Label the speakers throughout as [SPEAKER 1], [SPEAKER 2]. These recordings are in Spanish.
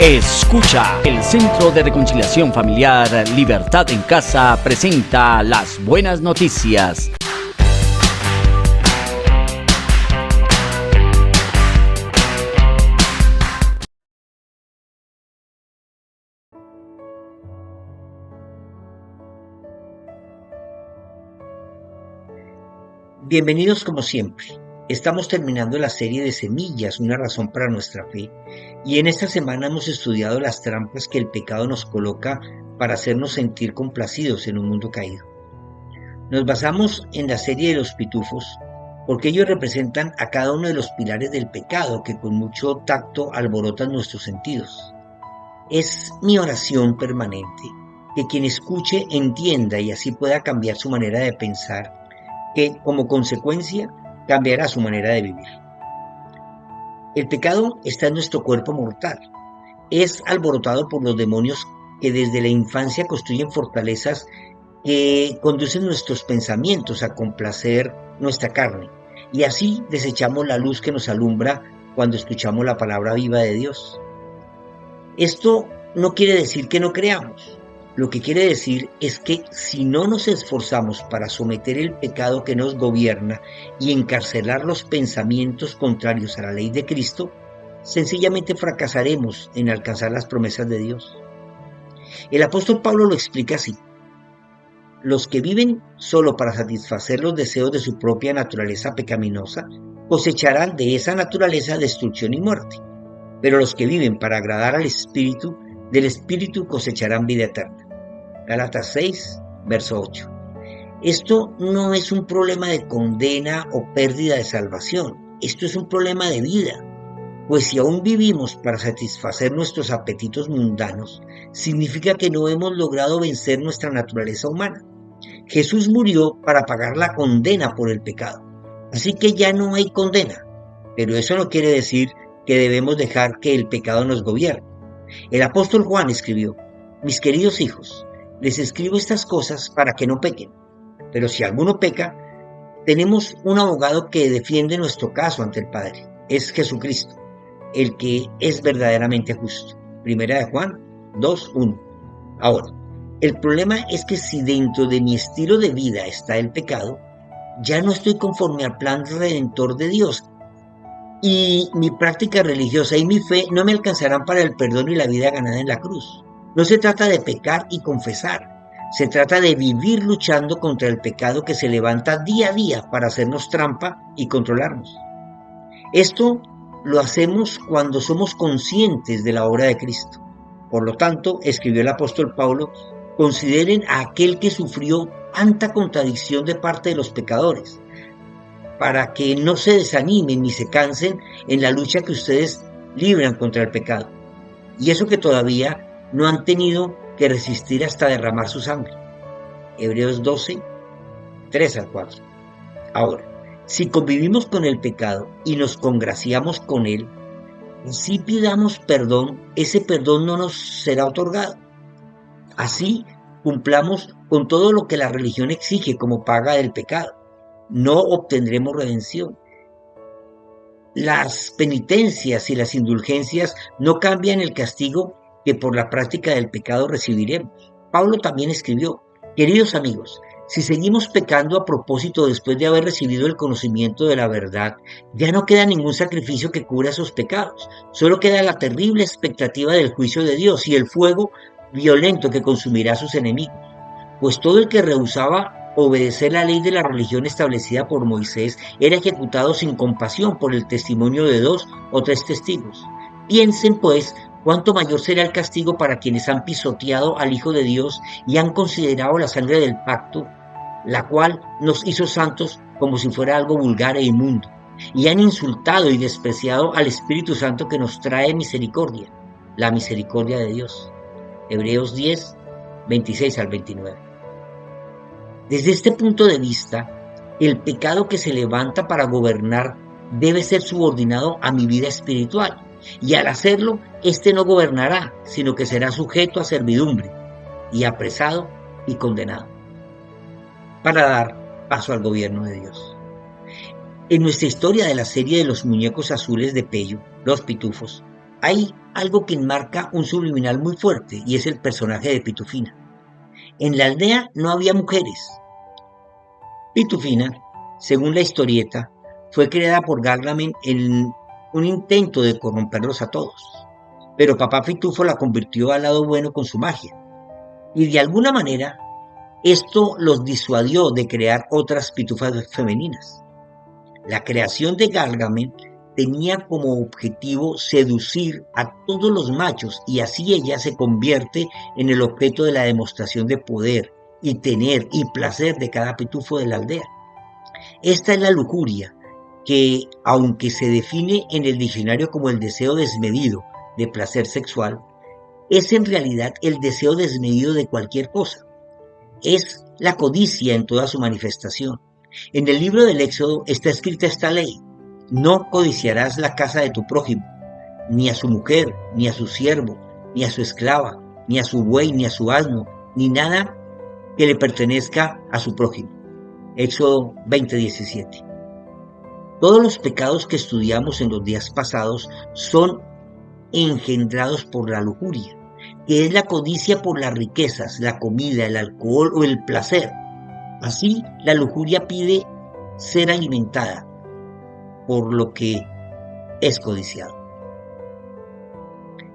[SPEAKER 1] Escucha, el Centro de Reconciliación Familiar Libertad en Casa presenta las buenas noticias.
[SPEAKER 2] Bienvenidos como siempre. Estamos terminando la serie de Semillas, una razón para nuestra fe, y en esta semana hemos estudiado las trampas que el pecado nos coloca para hacernos sentir complacidos en un mundo caído. Nos basamos en la serie de los pitufos porque ellos representan a cada uno de los pilares del pecado que con mucho tacto alborotan nuestros sentidos. Es mi oración permanente que quien escuche entienda y así pueda cambiar su manera de pensar, que como consecuencia cambiará su manera de vivir. El pecado está en nuestro cuerpo mortal. Es alborotado por los demonios que desde la infancia construyen fortalezas que conducen nuestros pensamientos a complacer nuestra carne. Y así desechamos la luz que nos alumbra cuando escuchamos la palabra viva de Dios. Esto no quiere decir que no creamos. Lo que quiere decir es que si no nos esforzamos para someter el pecado que nos gobierna y encarcelar los pensamientos contrarios a la ley de Cristo, sencillamente fracasaremos en alcanzar las promesas de Dios. El apóstol Pablo lo explica así: los que viven solo para satisfacer los deseos de su propia naturaleza pecaminosa cosecharán de esa naturaleza destrucción y muerte, pero los que viven para agradar al Espíritu, del Espíritu cosecharán vida eterna. Gálatas 6, verso 8. Esto no es un problema de condena o pérdida de salvación. Esto es un problema de vida. Pues si aún vivimos para satisfacer nuestros apetitos mundanos, significa que no hemos logrado vencer nuestra naturaleza humana. Jesús murió para pagar la condena por el pecado. Así que ya no hay condena. Pero eso no quiere decir que debemos dejar que el pecado nos gobierne. El apóstol Juan escribió: mis queridos hijos, les escribo estas cosas para que no pequen. Pero si alguno peca, tenemos un abogado que defiende nuestro caso ante el Padre. Es Jesucristo, el que es verdaderamente justo. Primera de Juan 2:1. Ahora, el problema es que si dentro de mi estilo de vida está el pecado, ya no estoy conforme al plan redentor de Dios. Y mi práctica religiosa y mi fe no me alcanzarán para el perdón y la vida ganada en la cruz. No se trata de pecar y confesar, se trata de vivir luchando contra el pecado que se levanta día a día para hacernos trampa y controlarnos. Esto lo hacemos cuando somos conscientes de la obra de Cristo. Por lo tanto, escribió el apóstol Pablo: consideren a aquel que sufrió tanta contradicción de parte de los pecadores, para que no se desanimen ni se cansen en la lucha que ustedes libran contra el pecado. Y eso que todavía no han tenido que resistir hasta derramar su sangre. Hebreos 12, 3-4. Ahora, si convivimos con el pecado y nos congraciamos con él, si pidamos perdón, ese perdón no nos será otorgado. Así cumplamos con todo lo que la religión exige como paga del pecado. No obtendremos redención. Las penitencias y las indulgencias no cambian el castigo que por la práctica del pecado recibiremos. Pablo también escribió: queridos amigos, si seguimos pecando a propósito después de haber recibido el conocimiento de la verdad, ya no queda ningún sacrificio que cubra esos pecados. Solo queda la terrible expectativa del juicio de Dios y el fuego violento que consumirá a sus enemigos. Pues todo el que rehusaba obedecer la ley de la religión establecida por Moisés era ejecutado sin compasión por el testimonio de 2 o 3 testigos. Piensen pues cuánto mayor será el castigo para quienes han pisoteado al Hijo de Dios y han considerado la sangre del pacto, la cual nos hizo santos, como si fuera algo vulgar e inmundo, y han insultado y despreciado al Espíritu Santo que nos trae misericordia, la misericordia de Dios. Hebreos 10, 26-29. Desde este punto de vista, el pecado que se levanta para gobernar debe ser subordinado a mi vida espiritual, y al hacerlo, éste no gobernará, sino que será sujeto a servidumbre, y apresado y condenado, para dar paso al gobierno de Dios. En nuestra historia de la serie de los muñecos azules de Pello, los pitufos, Hay algo que enmarca un subliminal muy fuerte y es el personaje de Pitufina. En la aldea no había mujeres. Pitufina, según la historieta, fue creada por Gargamel en un intento de corromperlos a todos. Pero Papá Pitufo la convirtió al lado bueno con su magia. Y de alguna manera, esto los disuadió de crear otras pitufas femeninas. La creación de Gargamel tenía como objetivo seducir a todos los machos y así ella se convierte en el objeto de la demostración de poder y tener y placer de cada pitufo de la aldea. Esta es la lujuria que, aunque se define en el diccionario como el deseo desmedido de placer sexual, es en realidad el deseo desmedido de cualquier cosa. Es la codicia en toda su manifestación. En el libro del Éxodo está escrita esta ley: no codiciarás la casa de tu prójimo, ni a su mujer, ni a su siervo, ni a su esclava, ni a su buey, ni a su asno, ni nada que le pertenezca a su prójimo. Éxodo 20:17. Todos los pecados que estudiamos en los días pasados son engendrados por la lujuria, que es la codicia por las riquezas, la comida, el alcohol o el placer. Así, la lujuria pide ser alimentada por lo que es codiciado.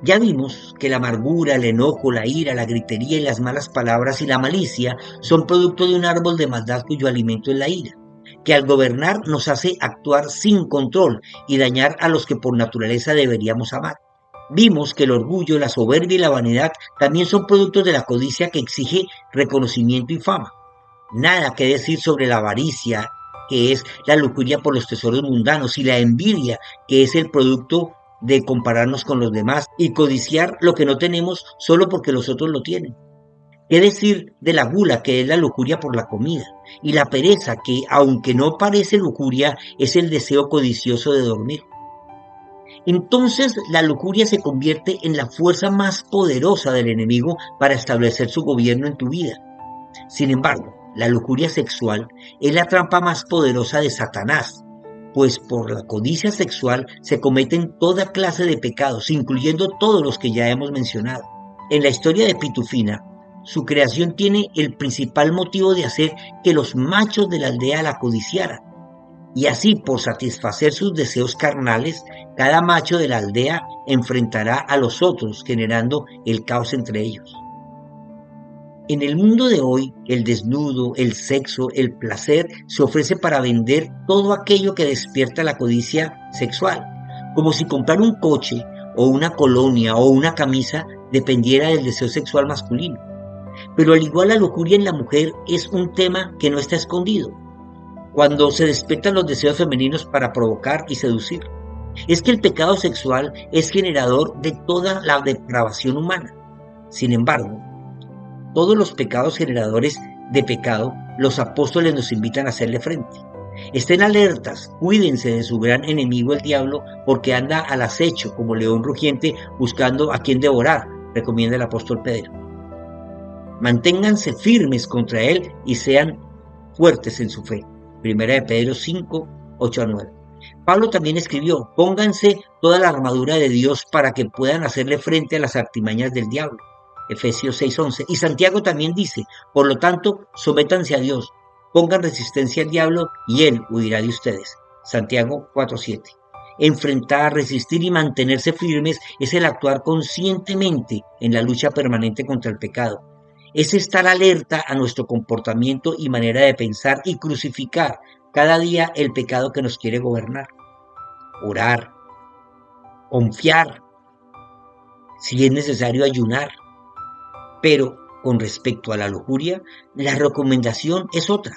[SPEAKER 2] Ya vimos que la amargura, el enojo, la ira, la gritería y las malas palabras y la malicia son producto de un árbol de maldad cuyo alimento es la ira, que al gobernar nos hace actuar sin control y dañar a los que por naturaleza deberíamos amar. Vimos que el orgullo, la soberbia y la vanidad también son productos de la codicia que exige reconocimiento y fama. Nada que decir sobre la avaricia, que es la lujuria por los tesoros mundanos, y la envidia, que es el producto de compararnos con los demás y codiciar lo que no tenemos solo porque los otros lo tienen. ¿Qué decir de la gula, que es la lujuria por la comida? Y la pereza, que aunque no parece lujuria, es el deseo codicioso de dormir. Entonces la lujuria se convierte en la fuerza más poderosa del enemigo para establecer su gobierno en tu vida. Sin embargo, la lujuria sexual es la trampa más poderosa de Satanás, pues por la codicia sexual se cometen toda clase de pecados, incluyendo todos los que ya hemos mencionado. En la historia de Pitufina, su creación tiene el principal motivo de hacer que los machos de la aldea la codiciaran. Y así, por satisfacer sus deseos carnales, cada macho de la aldea enfrentará a los otros, generando el caos entre ellos. En el mundo de hoy, el desnudo, el sexo, el placer se ofrece para vender todo aquello que despierta la codicia sexual, como si comprar un coche o una colonia o una camisa dependiera del deseo sexual masculino. Pero al igual la lujuria en la mujer es un tema que no está escondido, cuando se despiertan los deseos femeninos para provocar y seducir. Es que el pecado sexual es generador de toda la depravación humana. Sin embargo, todos los pecados generadores de pecado, los apóstoles nos invitan a hacerle frente. Estén alertas, cuídense de su gran enemigo el diablo, porque anda al acecho como león rugiente buscando a quien devorar, recomienda el apóstol Pedro. Manténganse firmes contra él y sean fuertes en su fe. Primera de Pedro 5, 8-9. Pablo también escribió: pónganse toda la armadura de Dios para que puedan hacerle frente a las artimañas del diablo. Efesios 6:11. Y Santiago también dice: por lo tanto, sométanse a Dios, pongan resistencia al diablo y él huirá de ustedes. Santiago 4:7. Enfrentar, resistir y mantenerse firmes es el actuar conscientemente en la lucha permanente contra el pecado. Es estar alerta a nuestro comportamiento y manera de pensar y crucificar cada día el pecado que nos quiere gobernar. Orar, confiar, si es necesario ayunar. Pero con respecto a la lujuria, la recomendación es otra,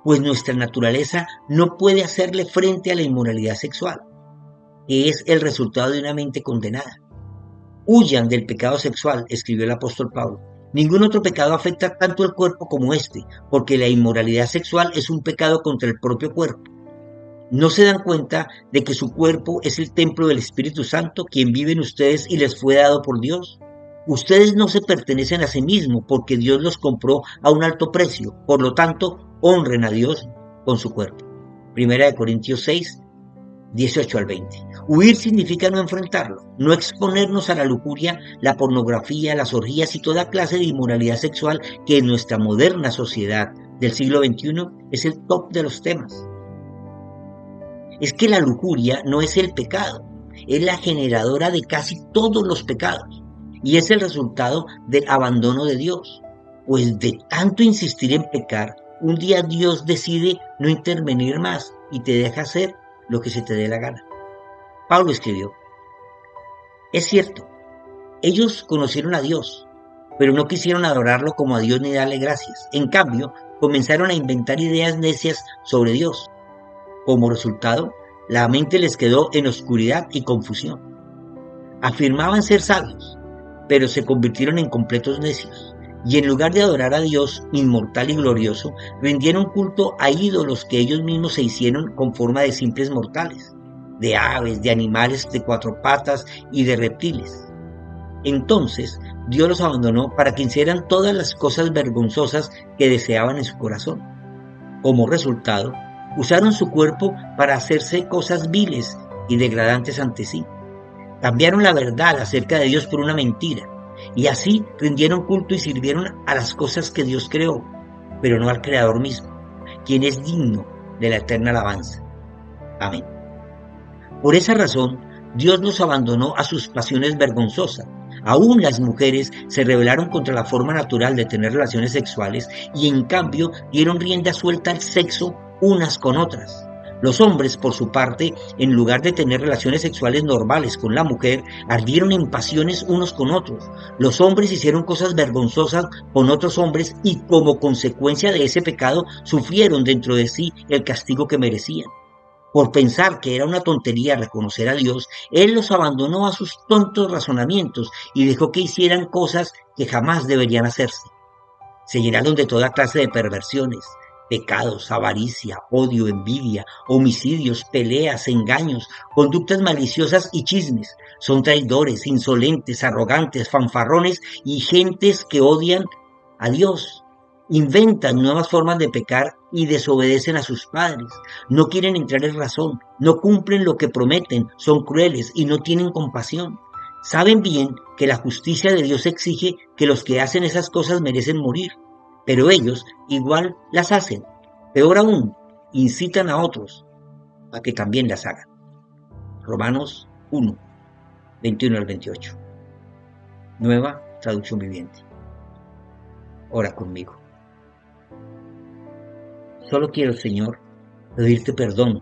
[SPEAKER 2] pues nuestra naturaleza no puede hacerle frente a la inmoralidad sexual, que es el resultado de una mente condenada. Huyan del pecado sexual, escribió el apóstol Pablo. Ningún otro pecado afecta tanto el cuerpo como este, porque la inmoralidad sexual es un pecado contra el propio cuerpo. ¿No se dan cuenta de que su cuerpo es el templo del Espíritu Santo, quien vive en ustedes y les fue dado por Dios? Ustedes no se pertenecen a sí mismos, porque Dios los compró a un alto precio. Por lo tanto, honren a Dios con su cuerpo. Primera de Corintios 6, 18-20. Huir significa no enfrentarlo, no exponernos a la lujuria, la pornografía, las orgías y toda clase de inmoralidad sexual que en nuestra moderna sociedad del siglo XXI es el top de los temas. Es que la lujuria no es el pecado, es la generadora de casi todos los pecados y es el resultado del abandono de Dios. Pues de tanto insistir en pecar, un día Dios decide no intervenir más y te deja hacer lo que se te dé la gana. Pablo escribió: es cierto, ellos conocieron a Dios, pero no quisieron adorarlo como a Dios ni darle gracias. En cambio, comenzaron a inventar ideas necias sobre Dios. Como resultado, la mente les quedó en oscuridad y confusión. Afirmaban ser sabios, pero se convirtieron en completos necios. Y en lugar de adorar a Dios inmortal y glorioso, rindieron culto a ídolos que ellos mismos se hicieron con forma de simples mortales, de aves, de animales de cuatro patas y de reptiles. Entonces Dios los abandonó para que hicieran todas las cosas vergonzosas que deseaban en su corazón. Como resultado, usaron su cuerpo para hacerse cosas viles y degradantes ante sí. Cambiaron la verdad acerca de Dios por una mentira, y así rindieron culto y sirvieron a las cosas que Dios creó, pero no al Creador mismo, quien es digno de la eterna alabanza. Amén. Por esa razón, Dios los abandonó a sus pasiones vergonzosas. Aún las mujeres se rebelaron contra la forma natural de tener relaciones sexuales y en cambio dieron rienda suelta al sexo unas con otras. Los hombres, por su parte, en lugar de tener relaciones sexuales normales con la mujer, ardieron en pasiones unos con otros. Los hombres hicieron cosas vergonzosas con otros hombres y como consecuencia de ese pecado sufrieron dentro de sí el castigo que merecían. Por pensar que era una tontería reconocer a Dios, Él los abandonó a sus tontos razonamientos y dejó que hicieran cosas que jamás deberían hacerse. Se llenaron de toda clase de perversiones, pecados, avaricia, odio, envidia, homicidios, peleas, engaños, conductas maliciosas y chismes. Son traidores, insolentes, arrogantes, fanfarrones y gentes que odian a Dios. Inventan nuevas formas de pecar y desobedecen a sus padres. No quieren entrar en razón, no cumplen lo que prometen, son crueles y no tienen compasión. Saben bien que la justicia de Dios exige que los que hacen esas cosas merecen morir, pero ellos igual las hacen. Peor aún, incitan a otros a que también las hagan. Romanos 1, 21 al 28. Nueva traducción viviente. Ora conmigo. Solo quiero, Señor, pedirte perdón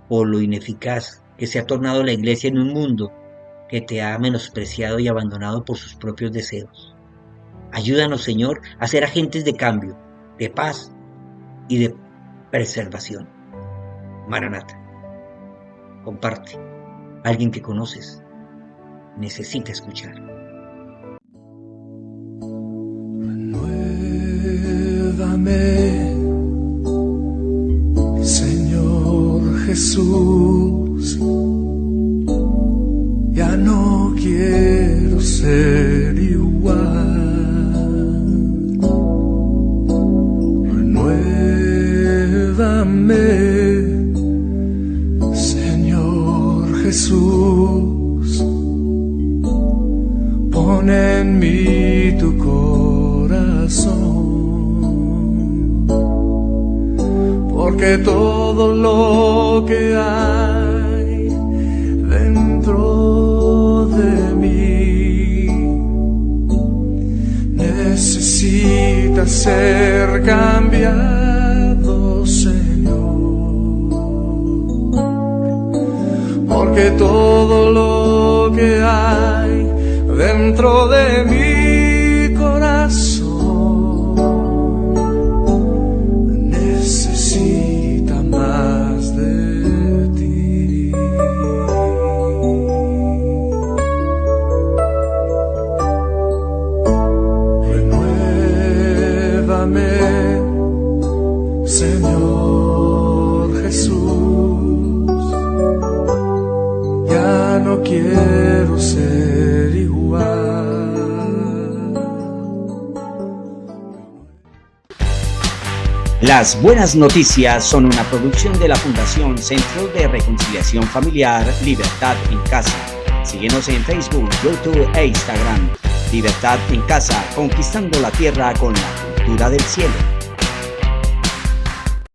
[SPEAKER 2] por lo ineficaz que se ha tornado la iglesia en un mundo que te ha menospreciado y abandonado por sus propios deseos. Ayúdanos, Señor, a ser agentes de cambio, de paz y de preservación. Maranata. Comparte. Alguien que conoces necesita escuchar.
[SPEAKER 3] Renuévame, Señor Jesús. Ya no quiero ser igual. Renuévame, Señor Jesús. Pon en mí tu corazón, porque todo lo que hay dentro de mí necesita ser cambiado, Señor, porque todo lo que hay dentro de mi corazón necesita más de ti. Renuévame, Señor Jesús. Ya no quiero ser igual.
[SPEAKER 1] Las buenas noticias son una producción de la Fundación Centro de Reconciliación Familiar Libertad en Casa. Síguenos en Facebook, YouTube e Instagram. Libertad en Casa, conquistando la tierra con la cultura del cielo.